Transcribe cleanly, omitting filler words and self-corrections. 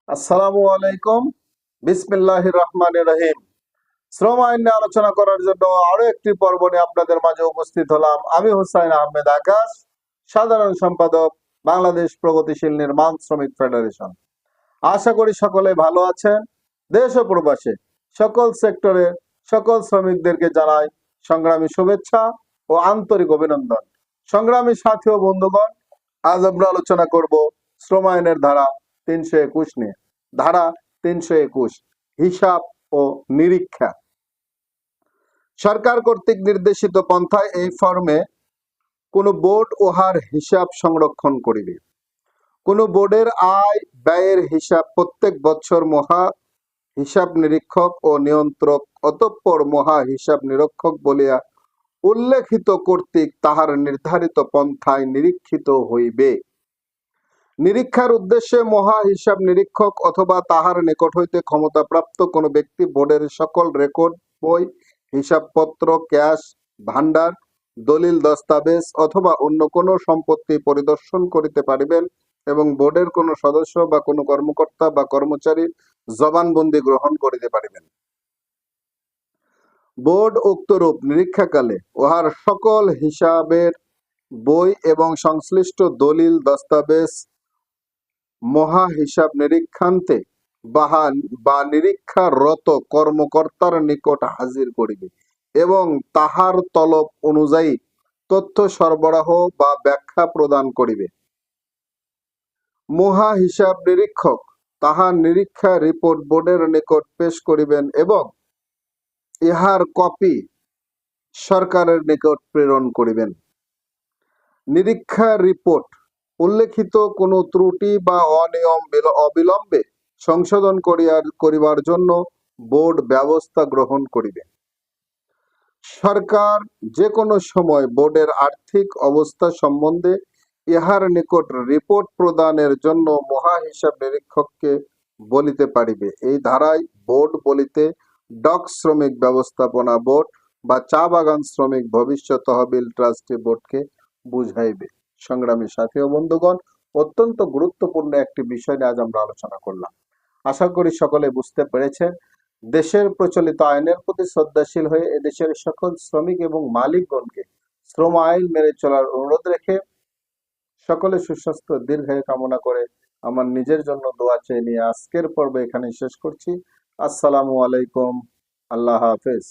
আসসালামু আলাইকুম। বিসমিল্লাহির রহমানির রহিম। শ্রম আইন নিয়ে আলোচনা করার জন্য আরো একটি পর্ব নিয়ে আপনাদের মাঝে উপস্থিত হলাম। আমি হুসাইন আহমেদ আকাশ, সাধারণ সম্পাদক, বাংলাদেশ প্রগতিশীল নির্মাণ শ্রমিক ফেডারেশন। আশা করি সকলে ভালো আছেন। দেশ ও প্রবাসে সকল সেক্টরে সকল শ্রমিকদেরকে জানাই সংগ্রামী শুভেচ্ছা ও আন্তরিক অভিনন্দন। সংগ্রামী সাথী ও বন্ধুগণ, আজ আমরা আলোচনা করব শ্রম আইনের ধারা ৩২১ নিয়ে। ধারা ৩২১, হিসাব ও নিরীক্ষা। সরকার কর্তৃক নির্দেশিত পন্থায় এই ফর্মে কোন বোর্ড উহার হিসাব সংরক্ষণ করিবে। কোন বোর্ডের আয় ব্যয়ের হিসাব প্রত্যেক বছর মহা হিসাব নিরীক্ষক ও নিয়ন্ত্রক অতঃপর মহা হিসাব নিরীক্ষক বলিয়া উল্লেখিত কর্তৃক তাহার নির্ধারিত পন্থায় নিরীক্ষিত হইবে। নিরীক্ষার উদ্দেশ্যে মহা হিসাব নিরীক্ষক অথবা তাহার নিকট হইতে ক্ষমতাপ্রাপ্ত কোন ব্যক্তি বোর্ডের সকল রেকর্ড, বই, হিসাবপত্র, ক্যাশ ভান্ডার, দলিল দস্তাবেজ অথবা অন্য কোন সম্পত্তি পরিদর্শন করিতে পারিবেন এবং বোর্ডের কোন সদস্য বা কোন কর্মকর্তা বা কর্মচারীর জবানবন্দি গ্রহণ করিতে পারিবেন। বোর্ড উক্তরূপ নিরীক্ষাকালে উহার সকল হিসাবের বই এবং সংশ্লিষ্ট দলিল দস্তাবেজ মহা হিসাব নিরীক্ষান্তে বা নিরীক্ষারত কর্মকর্তার নিকট হাজির করিবে এবং তাহার তলব অনুযায়ী তথ্য সরবরাহ বা ব্যাখ্যা প্রদান করিবে। মহা হিসাব নিরীক্ষক তাহার নিরীক্ষা রিপোর্ট বোর্ডের নিকট পেশ করিবেন এবং ইহার কপি সরকারের নিকট প্রেরণ করিবেন। নিরীক্ষা রিপোর্ট উল্লেখিত কোন ত্রুটি বা অনিয়ম অবিলম্বে সংশোধন করিবার জন্য বোর্ড ব্যবস্থা গ্রহণ করিবে। সরকার যে কোনো সময় বোর্ডের আর্থিক অবস্থা সম্বন্ধে ইহার নিকট রিপোর্ট প্রদানের জন্য মহা হিসাব নিরীক্ষককে বলিতে পারিবে। এই ধারায় বোর্ড বলিতে ডক শ্রমিক ব্যবস্থাপনা বোর্ড বা চা বাগান শ্রমিক ভবিষ্যৎ তহবিল ট্রাস্টি বোর্ডকে বুঝাইবে। সংগ্রামী সাথী ও বন্ধুগণ, অত্যন্ত গুরুত্বপূর্ণ একটি বিষয় নিয়ে আজ আমরা আলোচনা করলাম। আশা করি সকলে বুঝতে পেরেছেন। দেশের প্রচলিত আইনের প্রতি শ্রদ্ধাশীল হয়ে এদেশের সকল শ্রমিক এবং মালিকগণকে শ্রম আইন মেনে চলার অনুরোধ রেখে সকলে সুস্বাস্থ্য দীর্ঘায়ু কামনা করে আমার নিজের জন্য দোয়া চেয়ে নিয়ে আজকের পর্ব এখানে শেষ করছি। আসসালামু আলাইকুম। আল্লাহ হাফেজ।